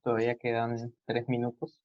Todavía quedan 3 minutos.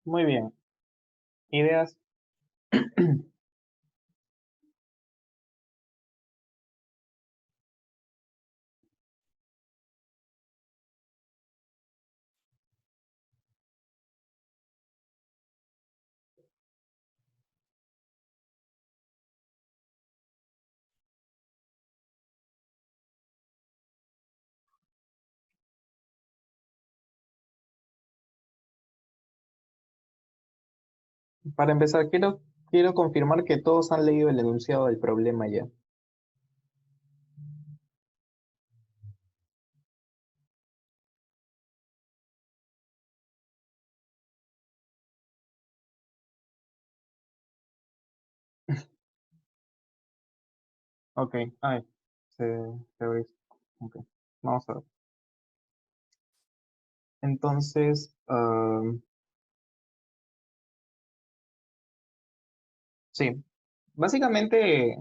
Muy bien. Ideas. Para empezar, quiero confirmar que todos han leído el enunciado del problema ya. Ok, ay, se, se abrió. Ok, vamos a ver. Entonces, sí, básicamente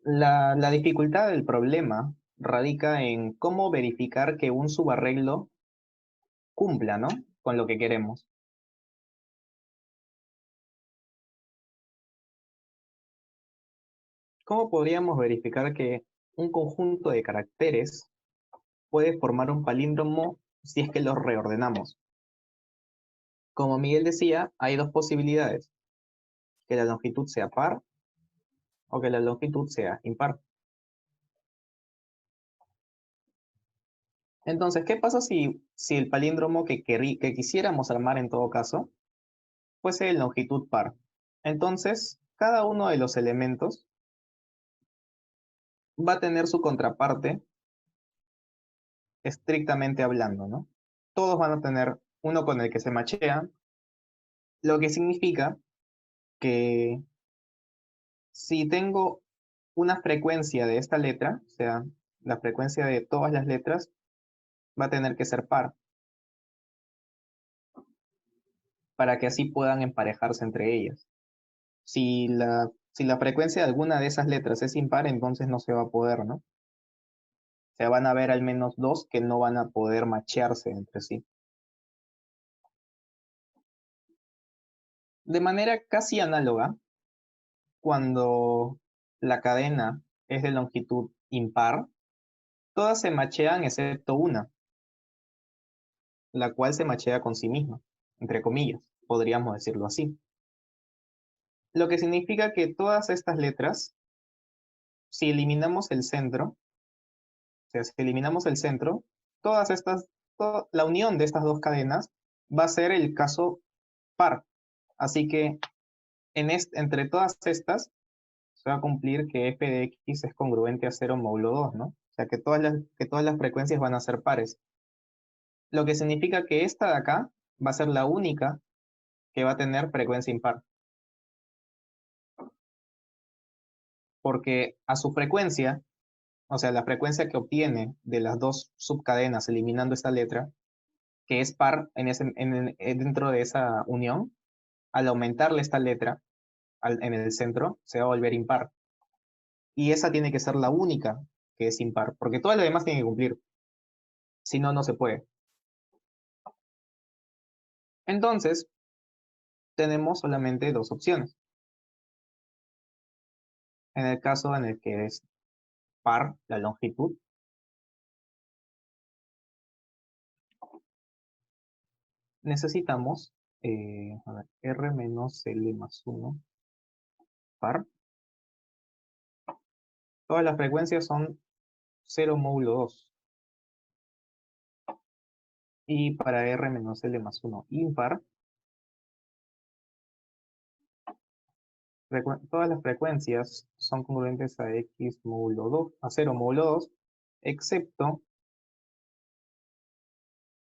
la dificultad del problema radica en cómo verificar que un subarreglo cumpla, ¿no? Con lo que queremos. ¿Cómo podríamos verificar que un conjunto de caracteres puede formar un palíndromo si es que los reordenamos? Como Miguel decía, hay dos posibilidades, que la longitud sea par o que la longitud sea impar. Entonces, ¿qué pasa si el palíndromo que quisiéramos armar en todo caso fuese de longitud par? Entonces, cada uno de los elementos va a tener su contraparte estrictamente hablando, ¿no? Todos van a tener uno con el que se machean, lo que significa que si tengo una frecuencia de esta letra, o sea, la frecuencia de todas las letras, va a tener que ser par, para que así puedan emparejarse entre ellas. Si la frecuencia de alguna de esas letras es impar, entonces no se va a poder, ¿no? O sea, van a haber al menos dos que no van a poder machearse entre sí. De manera casi análoga, cuando la cadena es de longitud impar, todas se machean excepto una, la cual se machea con sí misma, entre comillas, podríamos decirlo así. Lo que significa que todas estas letras, si eliminamos el centro, o sea, si eliminamos el centro, todas estas, la unión de estas dos cadenas va a ser el caso par. Así que entre todas estas se va a cumplir que f de x es congruente a 0 módulo 2, ¿no? O sea, que todas las frecuencias van a ser pares. Lo que significa que esta de acá va a ser la única que va a tener frecuencia impar. Porque a su frecuencia, o sea, la frecuencia que obtiene de las dos subcadenas eliminando esta letra, que es par dentro de esa unión, al aumentarle esta letra en el centro, se va a volver impar. Y esa tiene que ser la única que es impar, porque todas las demás tienen que cumplir. Si no, no se puede. Entonces, tenemos solamente dos opciones. En el caso en el que es par la longitud, necesitamos a ver, R menos L más 1 par. Todas las frecuencias son 0 módulo 2. Y para R menos L más 1 impar, todas las frecuencias son congruentes a X módulo 2, a 0 módulo 2, excepto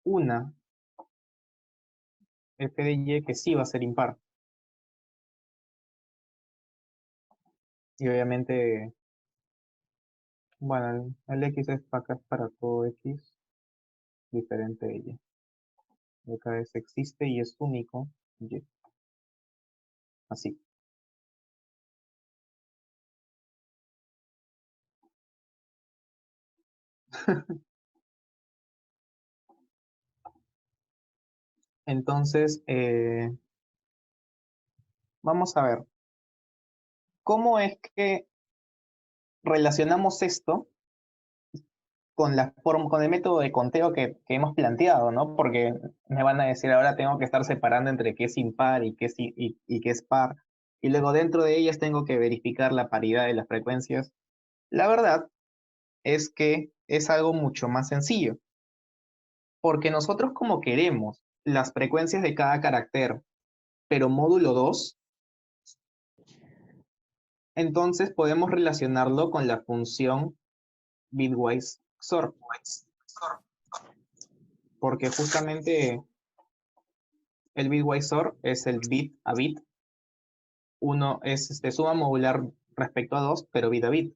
una f de y que sí va a ser impar. Y obviamente, bueno, el x es para acá, es para todo x diferente de y. Acá es existe y es único y. Así. Entonces, vamos a ver, ¿cómo es que relacionamos esto con el método de conteo que hemos planteado, ¿no? Porque me van a decir, ahora tengo que estar separando entre qué es impar y qué es par, y luego dentro de ellas tengo que verificar la paridad de las frecuencias. La verdad es que es algo mucho más sencillo, porque nosotros como queremos las frecuencias de cada carácter, pero módulo 2, entonces podemos relacionarlo con la función bitwise XOR, porque justamente el bitwise XOR es el bit a bit. Uno es suma modular respecto a 2, pero bit a bit.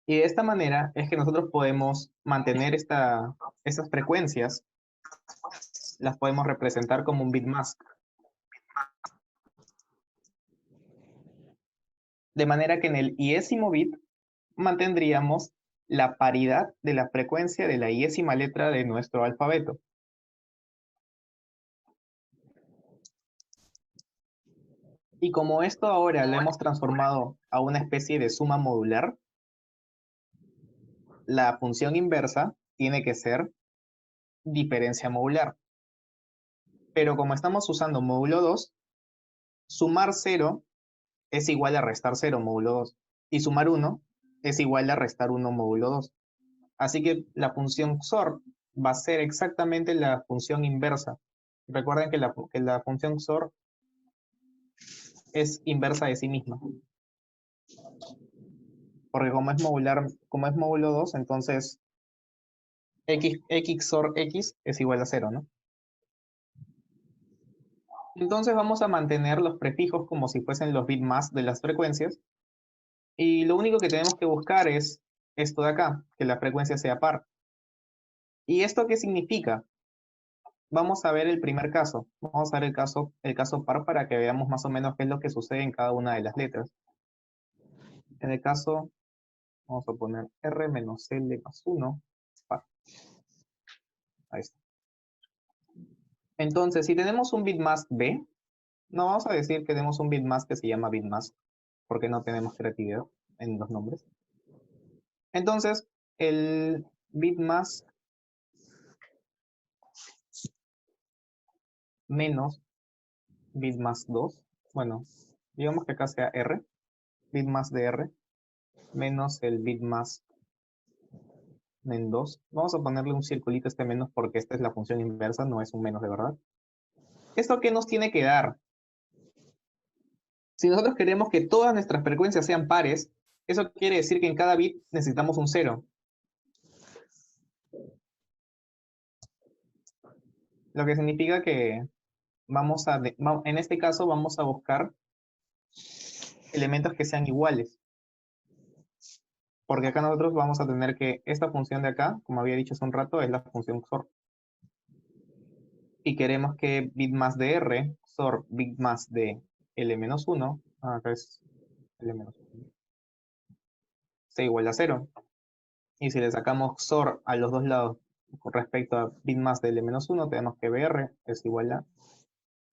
Y de esta manera es que nosotros podemos mantener estas frecuencias, las podemos representar como un bit mask. De manera que en el iésimo bit mantendríamos la paridad de la frecuencia de la iésima letra de nuestro alfabeto. Y como esto ahora lo hemos transformado a una especie de suma modular, la función inversa tiene que ser diferencia modular. Pero como estamos usando módulo 2, sumar 0 es igual a restar 0 módulo 2. Y sumar 1 es igual a restar 1 módulo 2. Así que la función XOR va a ser exactamente la función inversa. Recuerden que la función XOR es inversa de sí misma. Porque como es módulo 2, entonces x XOR x es igual a 0, ¿no? Entonces vamos a mantener los prefijos como si fuesen los bitmask de las frecuencias. Y lo único que tenemos que buscar es esto de acá, que la frecuencia sea par. ¿Y esto qué significa? Vamos a ver el primer caso. Vamos a ver el caso par para que veamos más o menos qué es lo que sucede en cada una de las letras. En el caso, vamos a poner R menos L más 1, par. Ahí está. Entonces, si tenemos un bitmask B, No, vamos a decir que tenemos un bitmask que se llama bitmask, porque no tenemos creatividad en los nombres. Entonces, el bitmask menos bitmask 2, bueno, digamos que acá sea R, bitmask de R, menos el bitmask men 2. Vamos a ponerle un circulito a este menos porque esta es la función inversa, no es un menos de verdad. ¿Esto qué nos tiene que dar? Si nosotros queremos que todas nuestras frecuencias sean pares, eso quiere decir que en cada bit necesitamos un 0. Lo que significa que en este caso vamos a buscar elementos que sean iguales. Porque acá nosotros vamos a tener que esta función de acá, como había dicho hace un rato, es la función XOR. Y queremos que bit más de R, XOR bit más de L-1, acá es L-1, sea igual a 0. Y si le sacamos XOR a los dos lados con respecto a bit más de L-1, tenemos que BR es igual a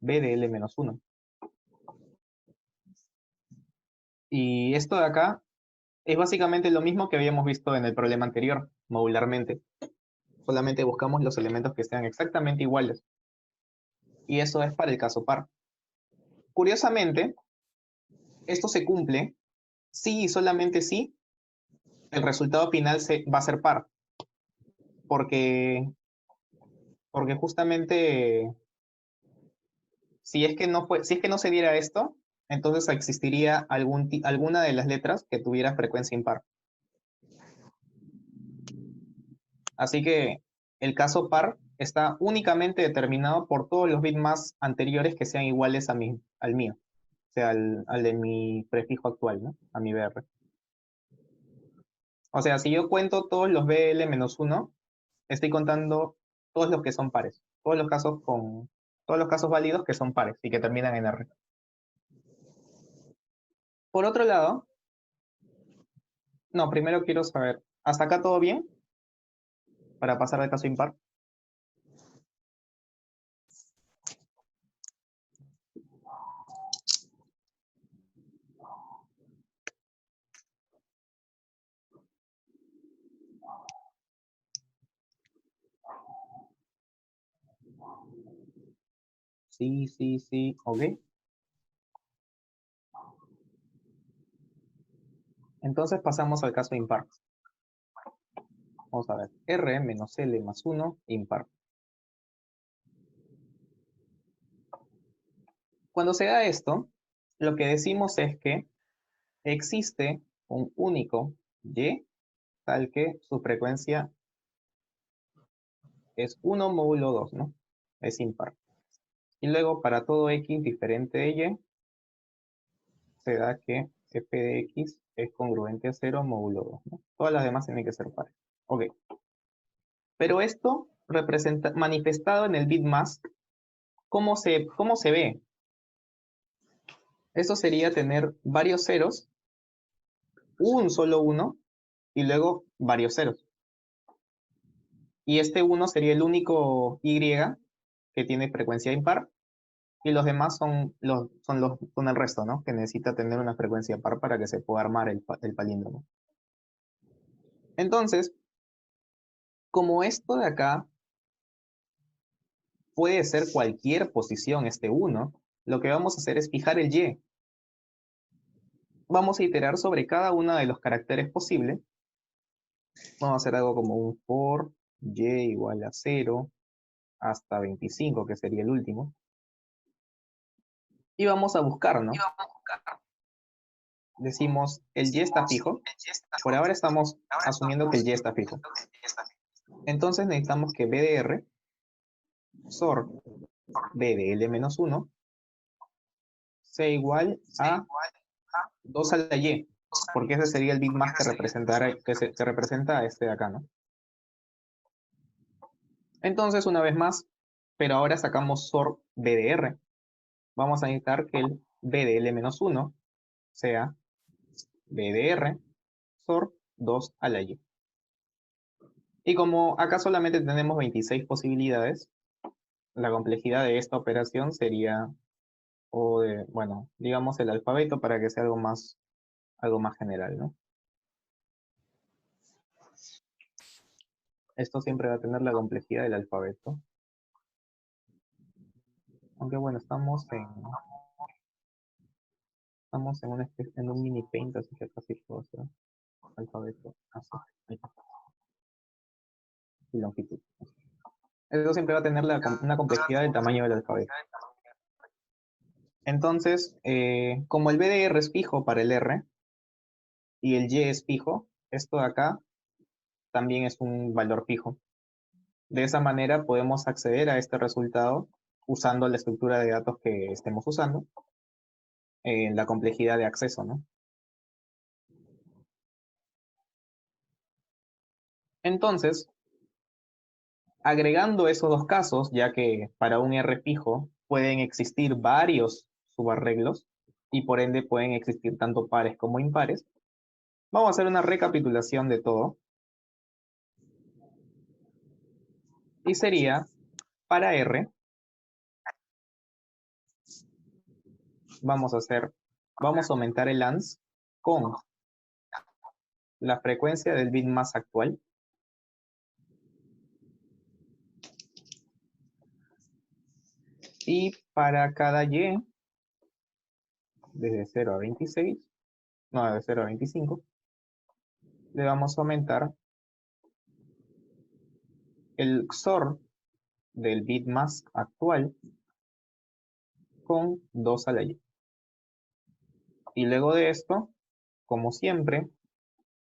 B de L-1. Y esto de acá es básicamente lo mismo que habíamos visto en el problema anterior, modularmente. Solamente buscamos los elementos que sean exactamente iguales. Y eso es para el caso par. Curiosamente, esto se cumple si y solamente si el resultado final va a ser par. Porque, porque justamente si es que no se diera esto, entonces existiría alguna de las letras que tuviera frecuencia impar. Así que el caso par está únicamente determinado por todos los bits más anteriores que sean iguales al mío, o sea, al de mi prefijo actual, ¿no? A mi BR. O sea, si yo cuento todos los BL-1, estoy contando todos los que son pares, todos los casos válidos que son pares y que terminan en R. Por otro lado, no, primero quiero saber, ¿hasta acá todo bien? Para pasar al caso impar. Sí, sí, sí, ok. Entonces pasamos al caso impar. Vamos a ver, R menos L más 1, impar. Cuando se da esto, lo que decimos es que existe un único Y tal que su frecuencia es 1 módulo 2, ¿no? Es impar. Y luego para todo X diferente de Y, se da que f de X es congruente a 0 módulo 2, ¿no? Todas las demás tienen que ser pares. Ok. Pero esto manifestado en el bit mask, ¿cómo se ve? Eso sería tener varios ceros, un solo 1, y luego varios ceros. Y este 1 sería el único Y que tiene frecuencia impar, y los demás son el resto, ¿no? Que necesita tener una frecuencia par para que se pueda armar el palíndromo. Entonces, como esto de acá puede ser cualquier posición, este 1, lo que vamos a hacer es fijar el Y. Vamos a iterar sobre cada uno de los caracteres posibles. Vamos a hacer algo como un for Y igual a 0 hasta 25, que sería el último. Y vamos a buscar, ¿no? Decimos, el Y está fijo. Por ahora estamos asumiendo que el Y está fijo. Entonces necesitamos que B de R, XOR B de L-1, sea igual a 2 a la Y, porque ese sería el bit más que representa a este de acá, ¿no? Entonces, una vez más, pero ahora sacamos XOR B de R. Vamos a necesitar que el B de L-1 sea B de R, XOR 2 a la Y. Y como acá solamente tenemos 26 posibilidades, la complejidad de esta operación sería o de, bueno, digamos el alfabeto para que sea algo más general, ¿no? Esto siempre va a tener la complejidad del alfabeto. Aunque bueno, estamos en un mini paint, así que casi todo sea alfabeto. Así, ahí está. Y longitud. Esto siempre va a tener una complejidad del tamaño del alfabeto. Entonces, como el BDR es fijo para el R y el Y es fijo, esto de acá también es un valor fijo. De esa manera podemos acceder a este resultado usando la estructura de datos que estemos usando, la complejidad de acceso, ¿no? Entonces, agregando esos dos casos, ya que para un R fijo pueden existir varios subarreglos y por ende pueden existir tanto pares como impares, vamos a hacer una recapitulación de todo. Y sería, para R, vamos a aumentar el ANS con la frecuencia del bit más actual. Y para cada Y, desde 0 a 26, no, de 0 a 25, le vamos a aumentar el XOR del bit más actual con 2 a la Y. Y luego de esto, como siempre,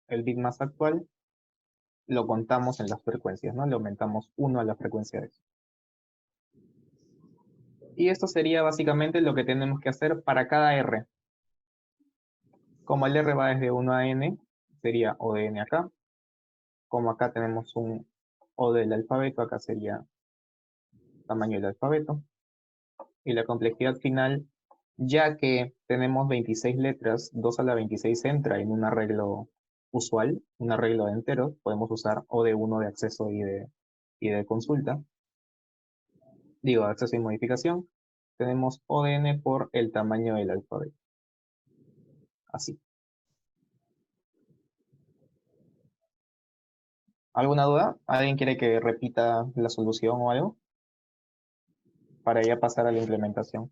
el bit más actual lo contamos en las frecuencias, ¿no? Le aumentamos 1 a la frecuencia de eso. Y esto sería básicamente lo que tenemos que hacer para cada R. Como el R va desde 1 a N, sería O de N acá. Como acá tenemos un O del alfabeto, acá sería tamaño del alfabeto. Y la complejidad final, ya que tenemos 26 letras, 2 a la 26 entra en un arreglo usual, un arreglo de enteros, podemos usar O de 1 de acceso y de consulta. Digo, acceso y modificación. Tenemos O de N por el tamaño del alfabeto. Así. ¿Alguna duda? ¿Alguien quiere que repita la solución o algo? Para ya pasar a la implementación.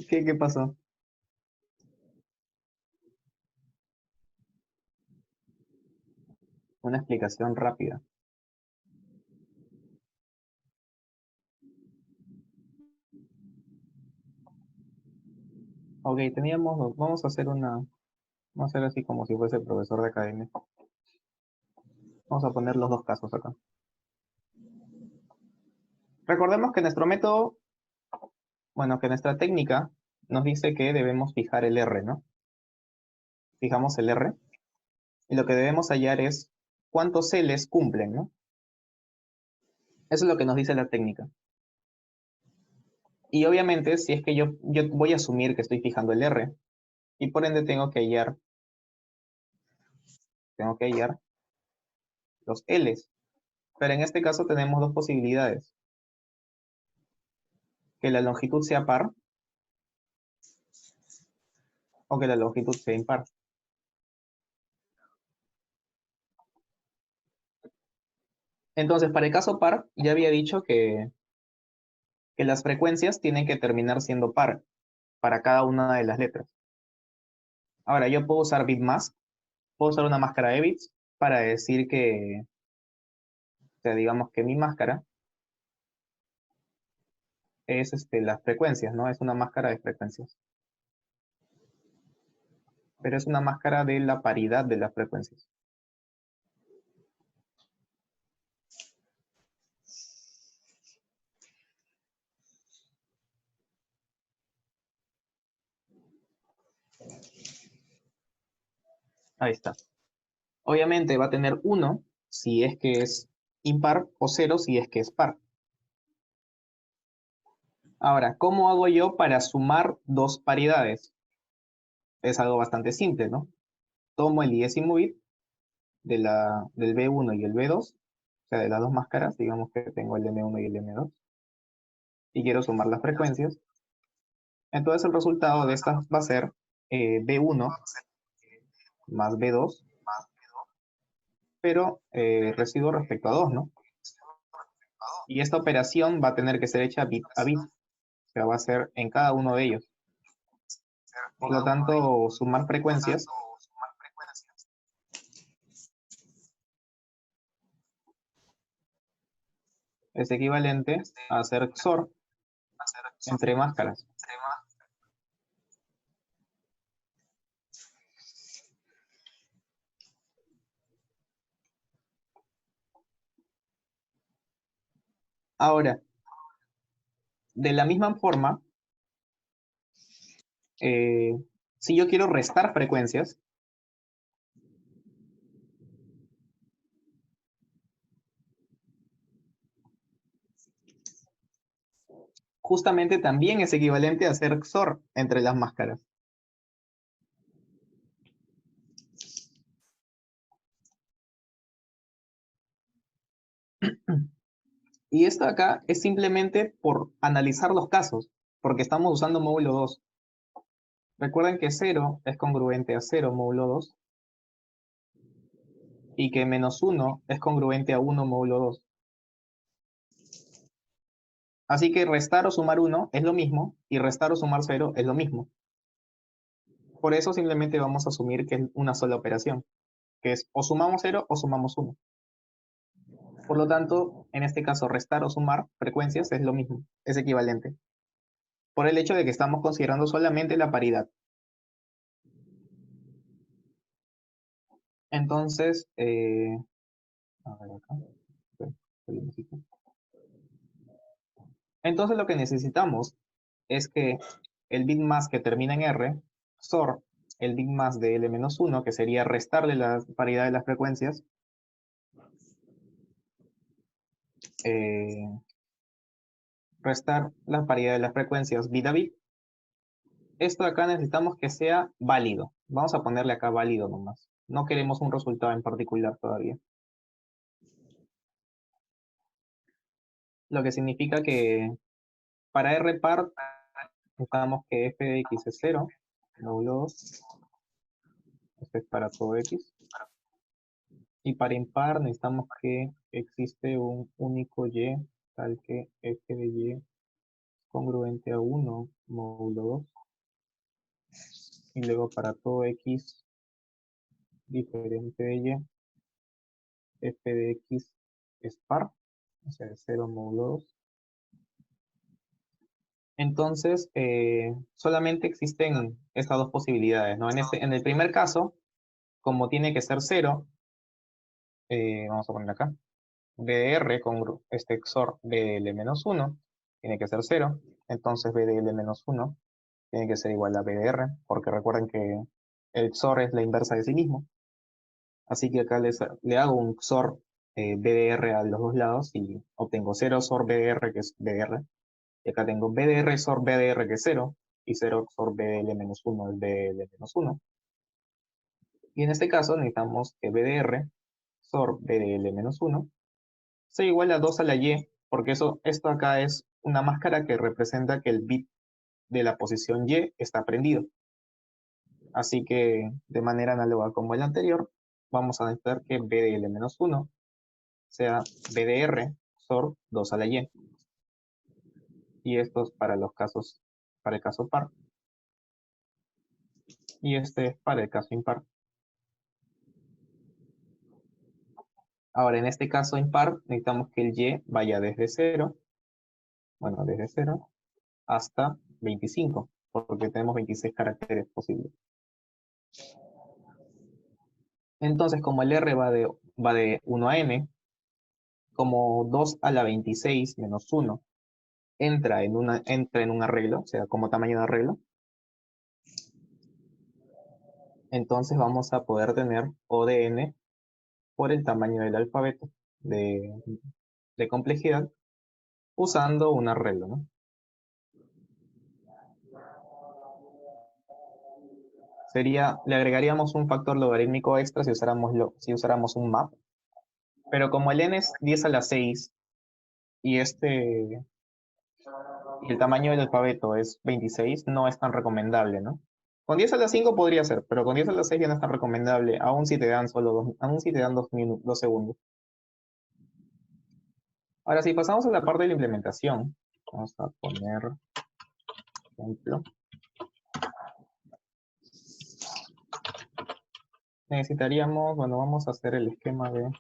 ¿Qué pasó? Una explicación rápida. Ok, vamos a hacer así como si fuese el profesor de academia. Vamos a poner los dos casos acá. Recordemos que nuestro método, bueno, que nuestra técnica nos dice que debemos fijar el R, ¿no? Fijamos el R y lo que debemos hallar es cuántos Ls cumplen, ¿no? Eso es lo que nos dice la técnica. Y obviamente, si es que yo voy a asumir que estoy fijando el R, y por ende tengo que hallar los Ls. Pero en este caso tenemos dos posibilidades. Que la longitud sea par o que la longitud sea impar. Entonces, para el caso par, ya había dicho que las frecuencias tienen que terminar siendo par para cada una de las letras. Ahora, yo puedo usar bitmask, puedo usar una máscara de bits para decir o sea, digamos que mi máscara es las frecuencias, ¿no? Es una máscara de frecuencias. Pero es una máscara de la paridad de las frecuencias. Ahí está. Obviamente va a tener 1 si es que es impar o 0 si es que es par. Ahora, ¿cómo hago yo para sumar dos paridades? Es algo bastante simple, ¿no? Tomo el 10º bit del B1 y el B2, o sea, de las dos máscaras, digamos que tengo el M1 y el M2, y quiero sumar las frecuencias. Entonces el resultado de estas va a ser B1 más B2, pero residuo respecto a 2, ¿no? Y esta operación va a tener que ser hecha bit a bit, o sea, va a ser en cada uno de ellos. Por lo tanto, sumar frecuencias es equivalente a hacer XOR entre máscaras. Ahora, de la misma forma, si yo quiero restar frecuencias, justamente también es equivalente a hacer XOR entre las máscaras. Y esto acá es simplemente por analizar los casos, porque estamos usando módulo 2. Recuerden que 0 es congruente a 0 módulo 2 y que -1 es congruente a 1 módulo 2. Así que restar o sumar 1 es lo mismo y restar o sumar 0 es lo mismo. Por eso simplemente vamos a asumir que es una sola operación, que es o sumamos 0 o sumamos 1. Por lo tanto, en este caso, restar o sumar frecuencias es lo mismo, es equivalente. Por el hecho de que estamos considerando solamente la paridad. Entonces, a ver acá. Entonces lo que necesitamos es que el bit más que termina en R, XOR, el bit más de L-1, que sería restarle la paridad de las frecuencias, restar la paridad de las frecuencias bit a bit. Esto de acá necesitamos que sea válido. Vamos a ponerle acá válido nomás. No queremos un resultado en particular todavía. Lo que significa que para R par necesitamos que f de x es 0, módulo 2, esto es para todo x. Y para impar necesitamos que existe un único y, tal que f de y es congruente a 1 módulo 2. Y luego para todo x diferente de y, f de x es par, o sea, 0 módulo 2. Entonces, solamente existen estas dos posibilidades, ¿no? En el primer caso, como tiene que ser 0, vamos a poner acá, BDR con este XOR BDL-1 tiene que ser 0, entonces BDL-1 tiene que ser igual a BDR, porque recuerden que el XOR es la inversa de sí mismo. Así que acá le hago un XOR BDR a los dos lados y obtengo 0 XOR BDR, que es BDR. Y acá tengo BDR XOR BDR, que es 0, y 0 XOR BDL-1 es BDL-1. Y en este caso necesitamos que BDR XOR BDL-1 sea igual a 2 a la y, porque esto acá es una máscara que representa que el bit de la posición y está prendido. Así que de manera análoga como el anterior, vamos a necesitar que BDL-1 sea BDR XOR 2 a la y. Y esto es para para el caso par. Y este es para el caso impar. Ahora, en este caso impar, necesitamos que el y vaya desde 0, bueno, desde 0 hasta 25, porque tenemos 26 caracteres posibles. Entonces, como el R va de 1 a n, como 2 a la 26 menos 1 entra en un arreglo, o sea, como tamaño de arreglo, Entonces vamos a poder tener O de n por el tamaño del alfabeto de complejidad usando un arreglo, ¿no? Le agregaríamos un factor logarítmico extra si usáramos un map, pero como el n es 10 a la 6 y y el tamaño del alfabeto es 26, no es tan recomendable, ¿no? Con 10 a la 5 podría ser, pero con 10 a la 6 ya no es tan recomendable, aún si te dan 2 segundos. Ahora, si pasamos a la parte de la implementación, vamos a poner ejemplo. Necesitaríamos, bueno, vamos a hacer el esquema de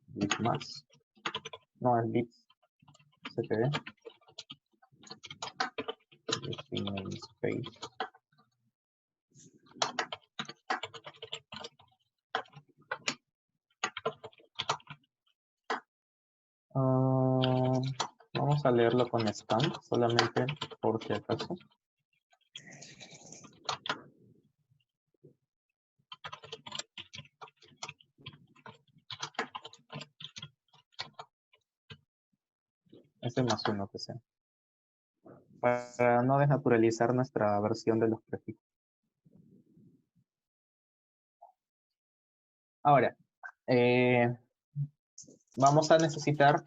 bitmax, no es bits ctd, space. Vamos a leerlo con scan, solamente por si acaso. Ese más uno que sea. Para no desnaturalizar nuestra versión de los prefijos. Ahora, vamos a necesitar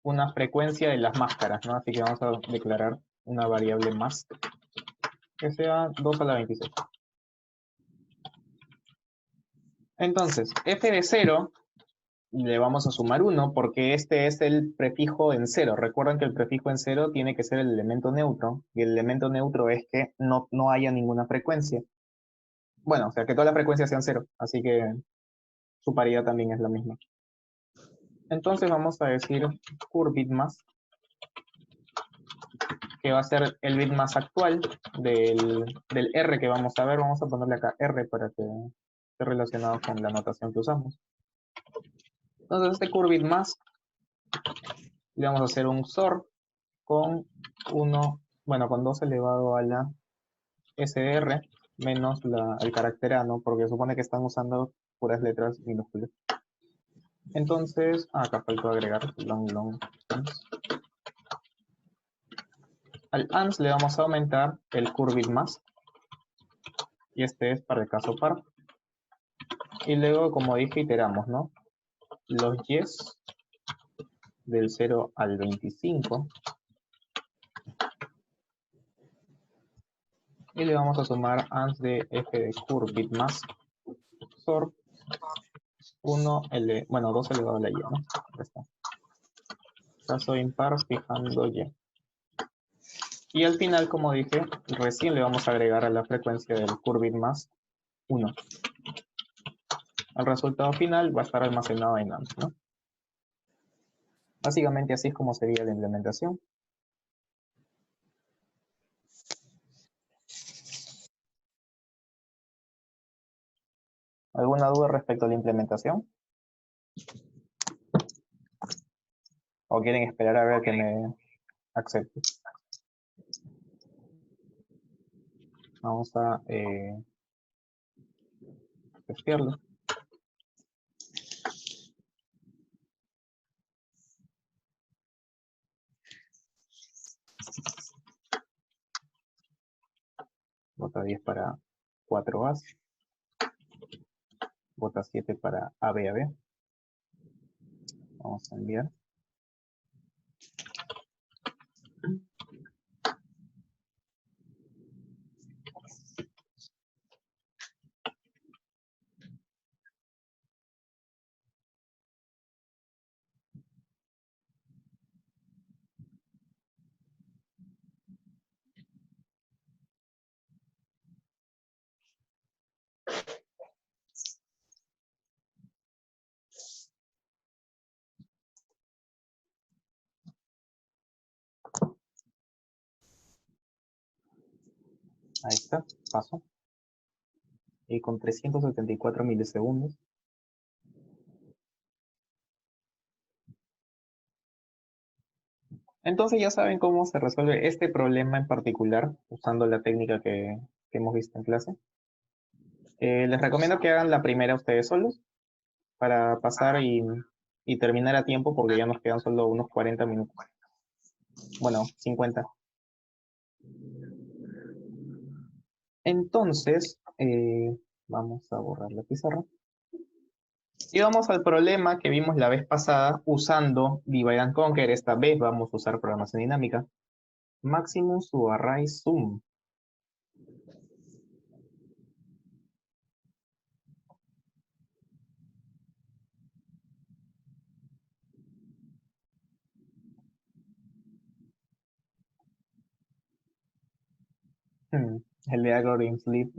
una frecuencia de las máscaras, ¿no? Así que vamos a declarar una variable mask que sea 2 a la 26. Entonces, f de 0 le vamos a sumar 1 porque este es el prefijo en 0. Recuerden que el prefijo en 0 tiene que ser el elemento neutro, y el elemento neutro es que no haya ninguna frecuencia. Bueno, o sea, que todas las frecuencias sean 0, así que su paridad también es la misma. Entonces vamos a decir curBitMask, que va a ser el bit más actual del R que vamos a ver. Vamos a ponerle acá R para que esté relacionado con la notación que usamos. Entonces este curBitMask le vamos a hacer un XOR con 1, bueno, con 2 elevado a la SR menos el carácter A, ¿no? Porque supone que están usando puras letras minúsculas. Entonces, acá faltó agregar long. Al ANS le vamos a aumentar el curBitMask, y este es para el caso par. Y luego, como dije, iteramos, ¿no? Los yes del 0 al 25. Y le vamos a sumar ans de f de curBitMask sort 2 elevado a la y, ¿no? Ya está. Caso impar fijando y. Y al final, como dije, recién le vamos a agregar a la frecuencia del curBitMask 1. El resultado final va a estar almacenado en ANS, ¿no? Básicamente así es como sería la implementación. ¿Alguna duda respecto a la implementación? ¿O quieren esperar a ver que me acepte? Vamos a testearlo. Bota 10 para 4A. Bota 7 para ABAB. Vamos a enviar. Ahí está, paso. Y con 374 milisegundos. Entonces ya saben cómo se resuelve este problema en particular usando la técnica que que hemos visto en clase. Les recomiendo que hagan la primera ustedes solos para pasar y terminar a tiempo porque ya nos quedan solo unos 40 minutos. Bueno, 50. Entonces, vamos a borrar la pizarra. Y vamos al problema que vimos la vez pasada usando Divide and Conquer. Esta vez vamos a usar programación dinámica. Maximum subarray sum. El de Algorithms Lib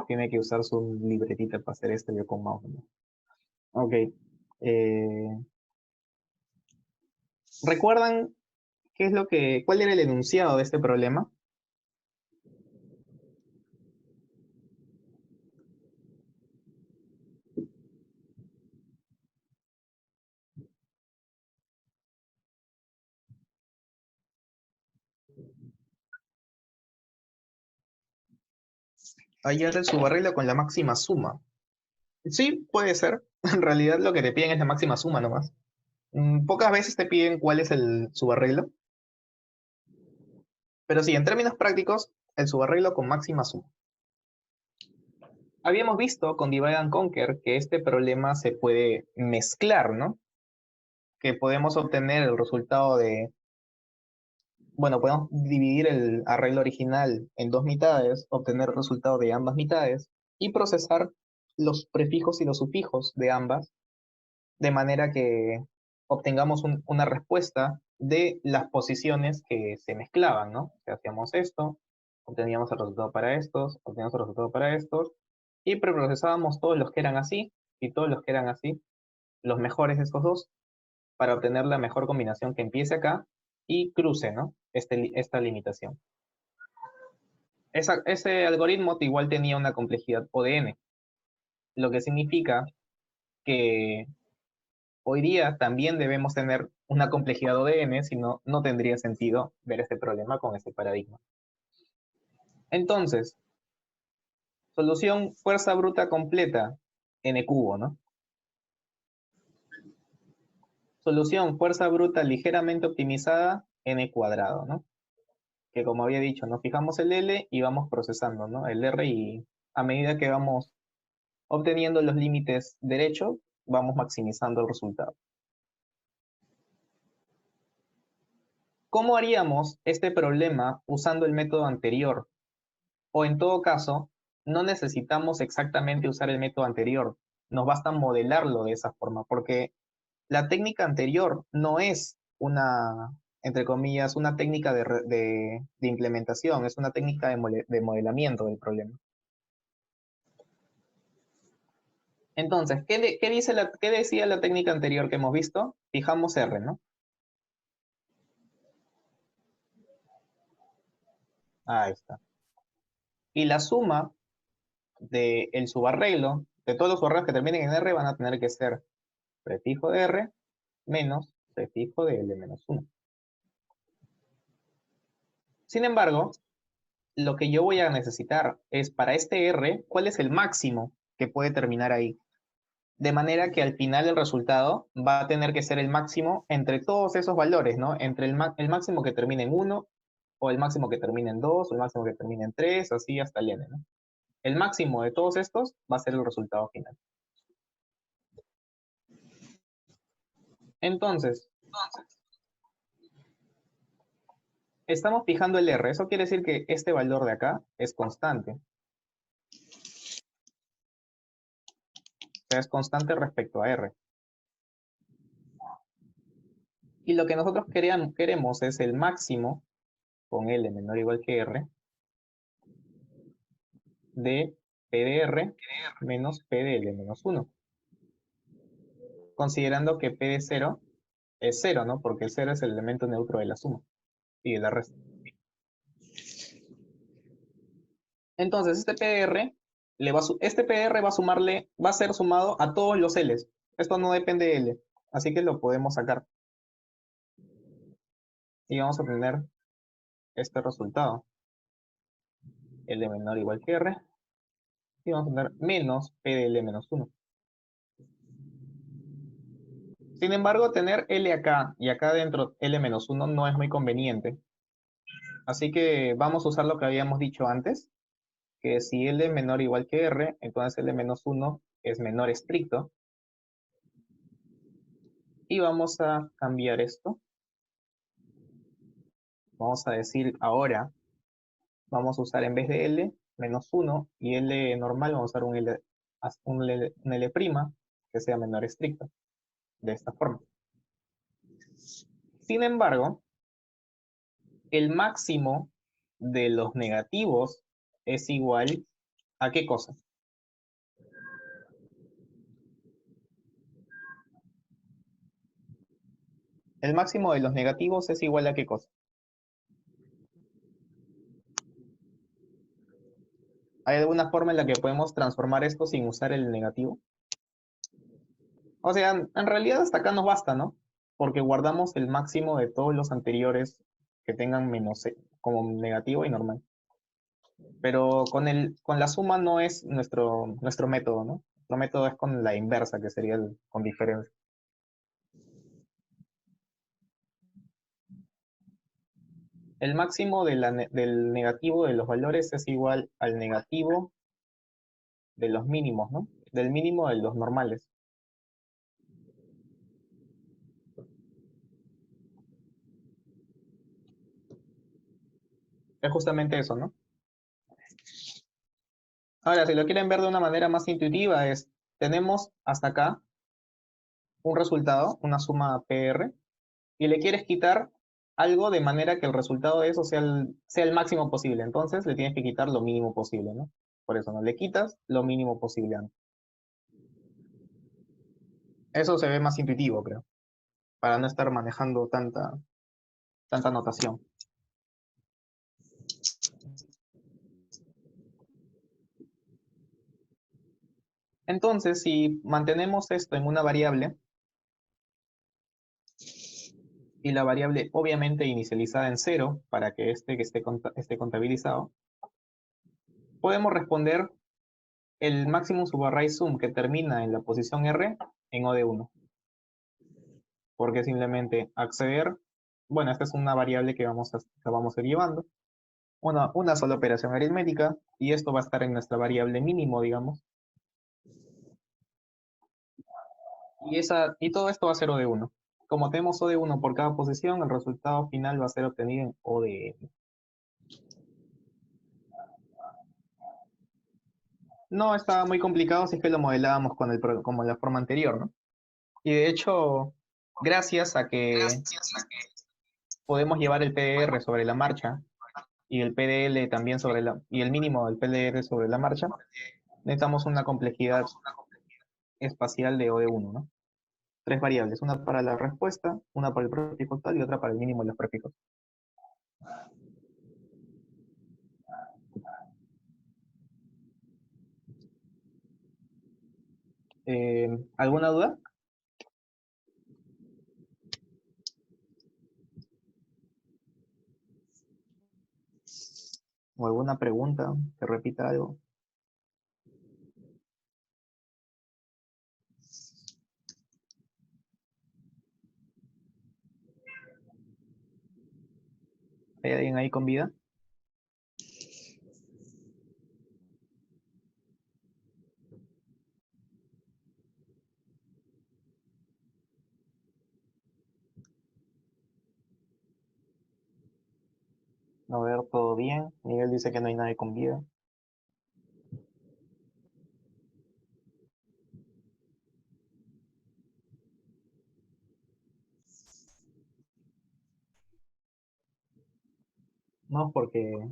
tiene que usar su libretita para hacer esto yo con mouse, ¿no? Ok. ¿Recuerdan cuál era el enunciado de este problema? Hallar el subarreglo con la máxima suma. Sí, puede ser. En realidad lo que te piden es la máxima suma nomás. Pocas veces te piden cuál es el subarreglo. Pero sí, en términos prácticos, el subarreglo con máxima suma. Habíamos visto con Divide and Conquer que este problema se puede mezclar, ¿no? Que podemos obtener el resultado bueno, podemos dividir el arreglo original en dos mitades, obtener el resultado de ambas mitades y procesar los prefijos y los sufijos de ambas, de manera que obtengamos una respuesta de las posiciones que se mezclaban, ¿no? O sea, hacíamos esto, obteníamos el resultado para estos, obteníamos el resultado para estos, y preprocesábamos todos los que eran así y todos los que eran así, los mejores de estos dos, para obtener la mejor combinación que empiece acá y cruce, ¿no? Esta limitación. Ese algoritmo igual tenía una complejidad O de n, lo que significa que hoy día también debemos tener una complejidad O de n, si no, no tendría sentido ver este problema con este paradigma. Entonces, solución fuerza bruta completa, n cubo, ¿no? Solución fuerza bruta ligeramente optimizada, n cuadrado, ¿no? Que como había dicho, nos fijamos el L y vamos procesando, ¿no? El R, y a medida que vamos obteniendo los límites derechos, vamos maximizando el resultado. ¿Cómo haríamos este problema usando el método anterior? O en todo caso, no necesitamos exactamente usar el método anterior, nos basta modelarlo de esa forma, porque la técnica anterior no es una, entre comillas, una técnica de implementación, es una técnica de modelamiento del problema. Entonces, ¿qué decía la técnica anterior que hemos visto? Fijamos R, ¿no? Ahí está. Y la suma del subarreglo, de todos los subarreglos que terminen en R, van a tener que ser prefijo de R menos prefijo de L menos 1. Sin embargo, lo que yo voy a necesitar es para este R, ¿cuál es el máximo que puede terminar ahí? De manera que al final el resultado va a tener que ser el máximo entre todos esos valores, ¿no? Entre el máximo que termine en 1, o el máximo que termine en 2, o el máximo que termine en 3, así hasta el n, ¿no? El máximo de todos estos va a ser el resultado final. Entonces, estamos fijando el R. Eso quiere decir que este valor de acá es constante. O sea, es constante respecto a R. Y lo que nosotros queremos es el máximo, con L menor o igual que R, de P de R menos P de L menos 1. Considerando que P de 0 es 0, ¿no? Porque el 0 es el elemento neutro de la suma y de la resta. Entonces, este PR va a ser sumado a todos los L's. Esto no depende de L, así que lo podemos sacar. Y vamos a obtener este resultado. L menor o igual que R. Y vamos a tener menos P de L menos 1. Sin embargo, tener L acá y acá dentro L menos 1 no es muy conveniente. Así que vamos a usar lo que habíamos dicho antes, que si L menor o igual que R, entonces L menos 1 es menor estricto. Y vamos a cambiar esto. Vamos a decir ahora, vamos a usar en vez de L menos 1 y L normal, vamos a usar un L' que sea menor estricto, de esta forma. Sin embargo, el máximo de los negativos es igual a ¿qué cosa? El máximo de los negativos es igual a ¿qué cosa? ¿Hay alguna forma en la que podemos transformar esto sin usar el negativo? O sea, en realidad hasta acá nos basta, ¿no? Porque guardamos el máximo de todos los anteriores que tengan menos como negativo y normal. Pero con la suma no es nuestro método, ¿no? Nuestro método es con la inversa, que sería con diferencia. El máximo del negativo de los valores es igual al negativo de los mínimos, ¿no? Del mínimo de los normales. Es justamente eso, ¿no? Ahora, si lo quieren ver de una manera más intuitiva, tenemos hasta acá un resultado, una suma PR, y le quieres quitar algo de manera que el resultado de eso sea el máximo posible. Entonces le tienes que quitar lo mínimo posible, ¿no? Por eso no le quitas lo mínimo posible antes. Eso se ve más intuitivo, creo, para no estar manejando tanta notación. Entonces, si mantenemos esto en una variable, y la variable obviamente inicializada en 0, para que esté contabilizado, podemos responder el máximo subarray sum que termina en la posición R en O de 1. Porque simplemente acceder, bueno, esta es una variable que vamos a ir llevando, una sola operación aritmética, y esto va a estar en nuestra variable mínimo, digamos, y todo esto va a ser O de 1. Como tenemos O de 1 por cada posición, el resultado final va a ser obtenido en O de N. No estaba muy complicado si es que lo modelábamos como la forma anterior, ¿no? Y de hecho, gracias a que podemos llevar el PDR sobre la marcha y el PDL también y el mínimo del PDR sobre la marcha, necesitamos una complejidad espacial de O de 1, ¿no? Tres variables, una para la respuesta, una para el prefijo tal y otra para el mínimo de los prefijos. ¿Alguna duda? ¿O alguna pregunta que repita algo? ¿Hay alguien ahí con vida? A ver, todo bien. Miguel dice que no hay nadie con vida. No, porque